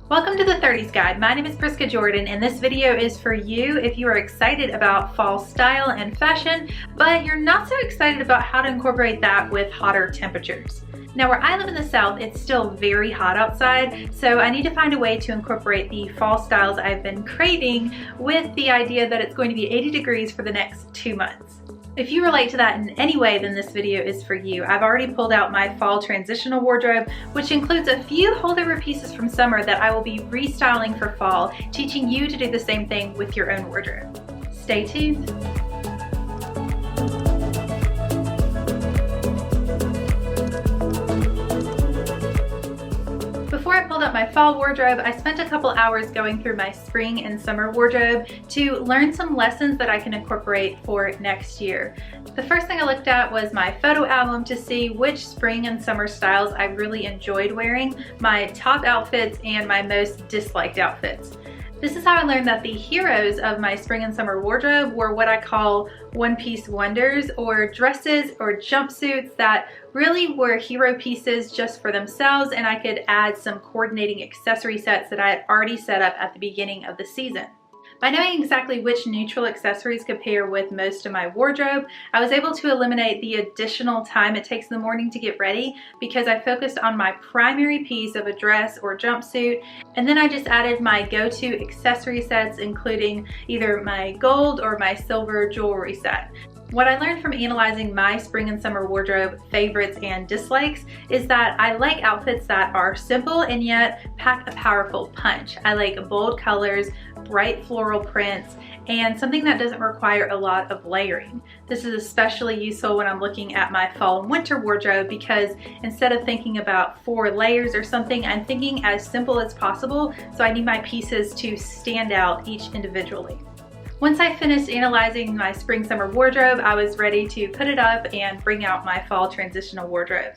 Welcome to the 30s Guide. My name is Priska Jordan, and this video is for you if you are excited about fall style and fashion, but you're not so excited about how to incorporate that with hotter temperatures. Now, where I live in the South, it's still very hot outside, so I need to find a way to incorporate the fall styles I've been craving with the idea that it's going to be 80 degrees for the next 2 months. If you relate to that in any way, then this video is for you. I've already pulled out my fall transitional wardrobe, which includes a few holdover pieces from summer that I will be restyling for fall, teaching you to do the same thing with your own wardrobe. Stay tuned. Before I pulled up my fall wardrobe, I spent a couple hours going through my spring and summer wardrobe to learn some lessons that I can incorporate for next year. The first thing I looked at was my photo album to see which spring and summer styles I really enjoyed wearing, my top outfits, and my most disliked outfits. This is how I learned that the heroes of my spring and summer wardrobe were what I call one-piece wonders, or dresses or jumpsuits that really were hero pieces just for themselves, and I could add some coordinating accessory sets that I had already set up at the beginning of the season. By knowing exactly which neutral accessories could pair with most of my wardrobe, I was able to eliminate the additional time it takes in the morning to get ready because I focused on my primary piece of a dress or jumpsuit, and then I just added my go-to accessory sets, including either my gold or my silver jewelry set. What I learned from analyzing my spring and summer wardrobe favorites and dislikes is that I like outfits that are simple and yet pack a powerful punch. I like bold colors, bright floral prints, and something that doesn't require a lot of layering. This is especially useful when I'm looking at my fall and winter wardrobe because instead of thinking about 4 layers or something, I'm thinking as simple as possible, so I need my pieces to stand out each individually. Once I finished analyzing my spring-summer wardrobe, I was ready to put it up and bring out my fall transitional wardrobe.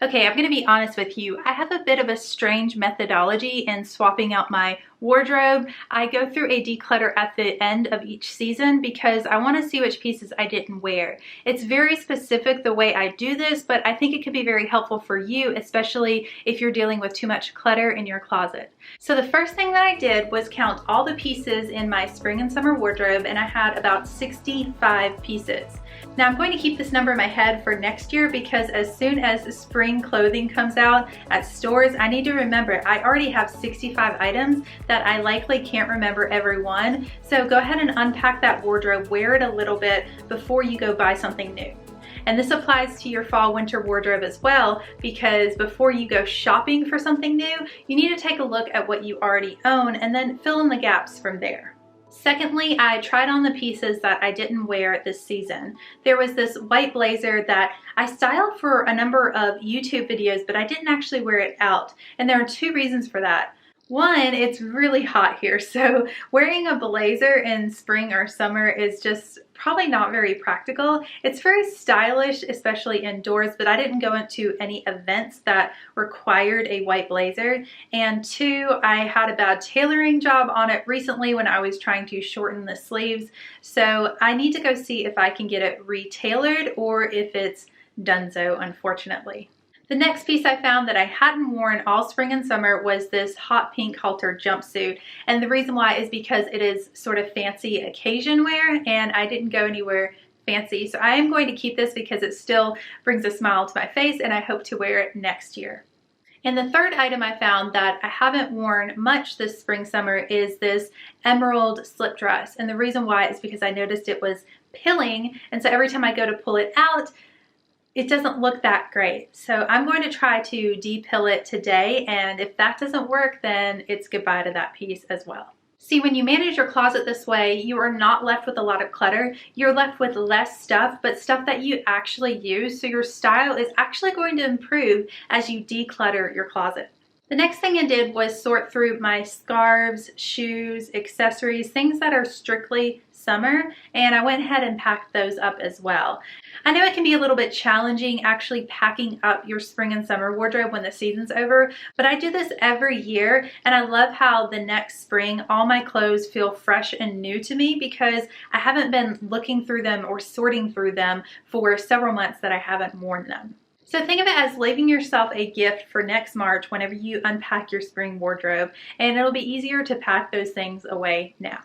Okay, I'm gonna be honest with you. I have a bit of a strange methodology in swapping out my wardrobe. I go through a declutter at the end of each season because I want to see which pieces I didn't wear. It's very specific the way I do this, but I think it could be very helpful for you, especially if you're dealing with too much clutter in your closet. So the first thing that I did was count all the pieces in my spring and summer wardrobe, and I had about 65 pieces. Now I'm going to keep this number in my head for next year because as soon as spring clothing comes out at stores, I need to remember I already have 65 items that I likely can't remember every one. So go ahead and unpack that wardrobe, wear it a little bit before you go buy something new. And this applies to your fall winter wardrobe as well, because before you go shopping for something new, you need to take a look at what you already own and then fill in the gaps from there. Secondly, I tried on the pieces that I didn't wear this season. There was this white blazer that I styled for a number of YouTube videos, but I didn't actually wear it out. And there are 2 reasons for that. One, it's really hot here, so wearing a blazer in spring or summer is just probably not very practical. It's very stylish, especially indoors, but I didn't go into any events that required a white blazer. And 2, I had a bad tailoring job on it recently when I was trying to shorten the sleeves, so I need to go see if I can get it retailored or if it's donezo, unfortunately. The next piece I found that I hadn't worn all spring and summer was this hot pink halter jumpsuit. And the reason why is because it is sort of fancy occasion wear and I didn't go anywhere fancy. So I am going to keep this because it still brings a smile to my face and I hope to wear it next year. And the third item I found that I haven't worn much this spring summer is this emerald slip dress. And the reason why is because I noticed it was pilling, and so every time I go to pull it out, it doesn't look that great. So I'm going to try to de-pill it today, and if that doesn't work, then it's goodbye to that piece as well. See, when you manage your closet this way, you are not left with a lot of clutter. You're left with less stuff, but stuff that you actually use, so your style is actually going to improve as you declutter your closet. The next thing I did was sort through my scarves, shoes, accessories, things that are strictly summer, and I went ahead and packed those up as well. I know it can be a little bit challenging actually packing up your spring and summer wardrobe when the season's over, but I do this every year, and I love how the next spring all my clothes feel fresh and new to me because I haven't been looking through them or sorting through them for several months that I haven't worn them. So think of it as leaving yourself a gift for next March whenever you unpack your spring wardrobe, and it'll be easier to pack those things away now.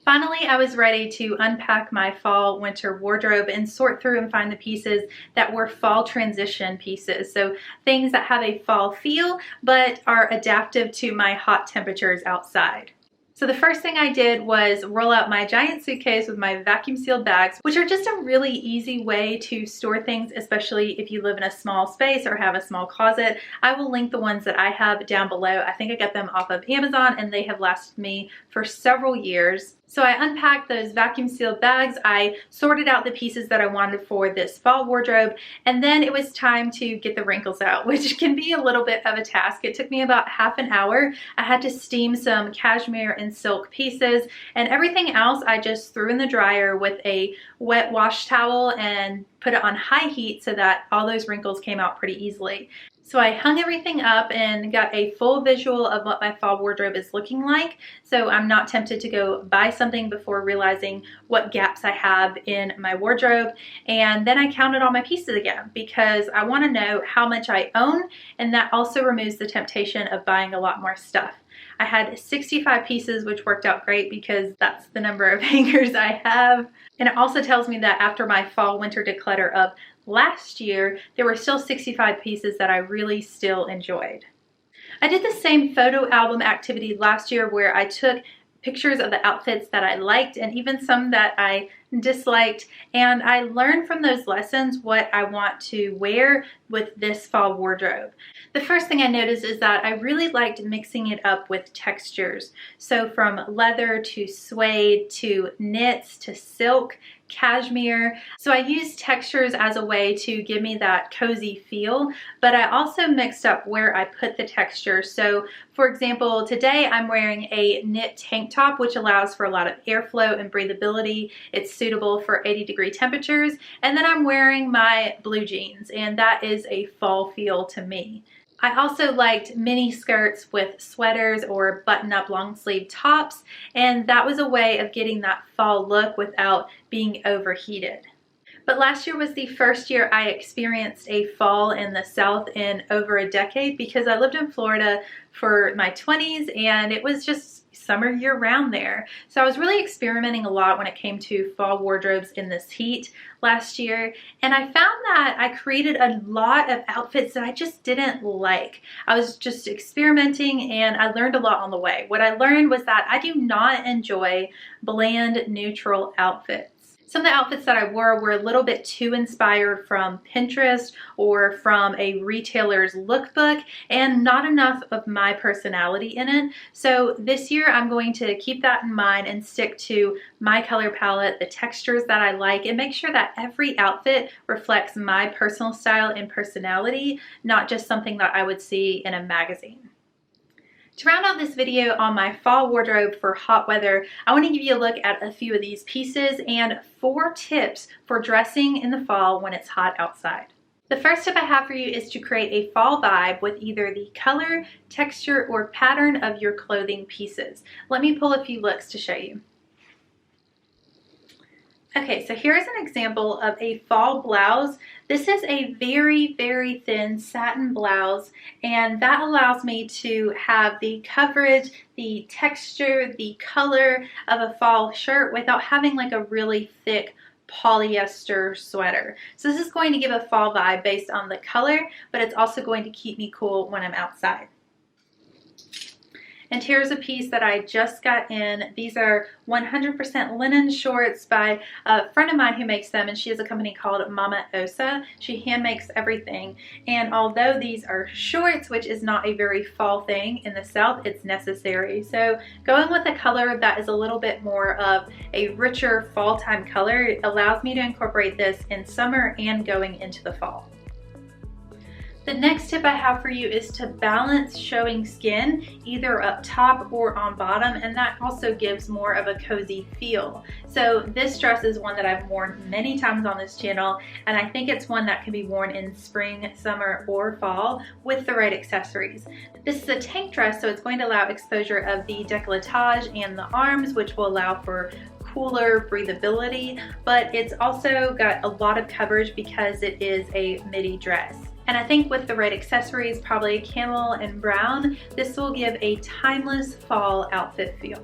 Finally, I was ready to unpack my fall winter wardrobe and sort through and find the pieces that were fall transition pieces. So things that have a fall feel but are adaptive to my hot temperatures outside. So the first thing I did was roll out my giant suitcase with my vacuum sealed bags, which are just a really easy way to store things, especially if you live in a small space or have a small closet. I will link the ones that I have down below. I think I got them off of Amazon and they have lasted me for several years. So I unpacked those vacuum sealed bags, I sorted out the pieces that I wanted for this fall wardrobe, and then it was time to get the wrinkles out, which can be a little bit of a task. It took me about half an hour. I had to steam some cashmere and silk pieces, and everything else I just threw in the dryer with a wet wash towel and put it on high heat so that all those wrinkles came out pretty easily. So I hung everything up and got a full visual of what my fall wardrobe is looking like, so I'm not tempted to go buy something before realizing what gaps I have in my wardrobe. And then I counted all my pieces again because I want to know how much I own, and that also removes the temptation of buying a lot more stuff. I had 65 pieces, which worked out great because that's the number of hangers I have. And it also tells me that after my fall winter declutter of last year, there were still 65 pieces that I really still enjoyed. I did the same photo album activity last year where I took pictures of the outfits that I liked and even some that I disliked, and I learned from those lessons what I want to wear with this fall wardrobe. The first thing I noticed is that I really liked mixing it up with textures. So from leather to suede to knits to silk, cashmere. So I used textures as a way to give me that cozy feel, but I also mixed up where I put the texture. So for example, today I'm wearing a knit tank top, which allows for a lot of airflow and breathability. It's suitable for 80-degree temperatures. And then I'm wearing my blue jeans, and that is a fall feel to me. I also liked mini skirts with sweaters or button-up long sleeve tops, and that was a way of getting that fall look without being overheated. But last year was the first year I experienced a fall in the South in over a decade because I lived in Florida for my 20s and it was just summer year-round there. So I was really experimenting a lot when it came to fall wardrobes in this heat last year, and I found that I created a lot of outfits that I just didn't like. I was just experimenting and I learned a lot on the way. What I learned was that I do not enjoy bland, neutral outfits. Some of the outfits that I wore were a little bit too inspired from Pinterest or from a retailer's lookbook and not enough of my personality in it. So this year I'm going to keep that in mind and stick to my color palette, the textures that I like, and make sure that every outfit reflects my personal style and personality, not just something that I would see in a magazine. To round out this video on my fall wardrobe for hot weather, I want to give you a look at a few of these pieces and 4 tips for dressing in the fall when it's hot outside. The first tip I have for you is to create a fall vibe with either the color, texture, or pattern of your clothing pieces. Let me pull a few looks to show you. Okay, so here's an example of a fall blouse. This is a very, very thin satin blouse, and that allows me to have the coverage, the texture, the color of a fall shirt without having like a really thick polyester sweater. So this is going to give a fall vibe based on the color, but it's also going to keep me cool when I'm outside. And here's a piece that I just got in. These are 100% linen shorts by a friend of mine who makes them, and she has a company called Mama Osa. She hand makes everything. And although these are shorts, which is not a very fall thing in the South, it's necessary. So going with a color that is a little bit more of a richer fall time color allows me to incorporate this in summer and going into the fall. The next tip I have for you is to balance showing skin either up top or on bottom, and that also gives more of a cozy feel. So this dress is one that I've worn many times on this channel, and I think it's one that can be worn in spring, summer, or fall with the right accessories. This is a tank dress, so it's going to allow exposure of the décolletage and the arms, which will allow for cooler breathability, but it's also got a lot of coverage because it is a midi dress. And I think with the right accessories, probably camel and brown, this will give a timeless fall outfit feel.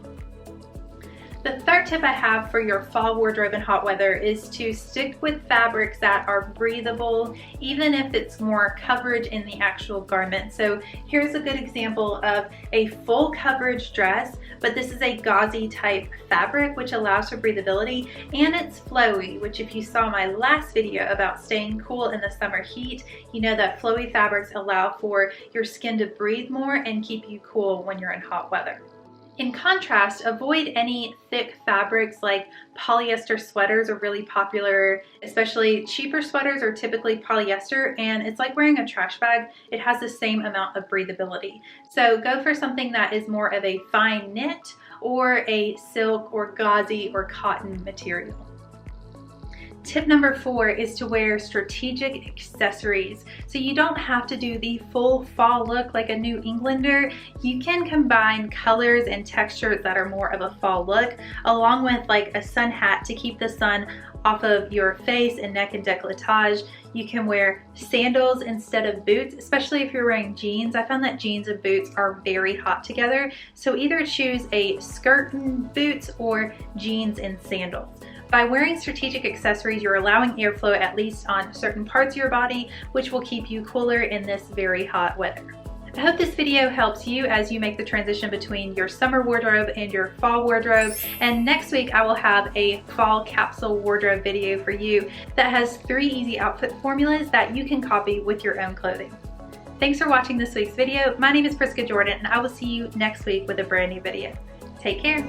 The third tip I have for your fall wardrobe in hot weather is to stick with fabrics that are breathable, even if it's more coverage in the actual garment. So here's a good example of a full coverage dress, but this is a gauzy type fabric, which allows for breathability, and it's flowy, which if you saw my last video about staying cool in the summer heat, you know that flowy fabrics allow for your skin to breathe more and keep you cool when you're in hot weather. In contrast, avoid any thick fabrics like polyester sweaters are really popular, especially cheaper sweaters are typically polyester, and it's like wearing a trash bag. It has the same amount of breathability. So go for something that is more of a fine knit or a silk or gauzy or cotton material. Tip number 4 is to wear strategic accessories. So you don't have to do the full fall look like a New Englander. You can combine colors and textures that are more of a fall look, along with like a sun hat to keep the sun off of your face and neck and décolletage. You can wear sandals instead of boots, especially if you're wearing jeans. I found that jeans and boots are very hot together. So either choose a skirt and boots or jeans and sandals. By wearing strategic accessories, you're allowing airflow at least on certain parts of your body, which will keep you cooler in this very hot weather. I hope this video helps you as you make the transition between your summer wardrobe and your fall wardrobe. And next week I will have a fall capsule wardrobe video for you that has 3 easy outfit formulas that you can copy with your own clothing. Thanks for watching this week's video. My name is Priska Jordan, and I will see you next week with a brand new video. Take care.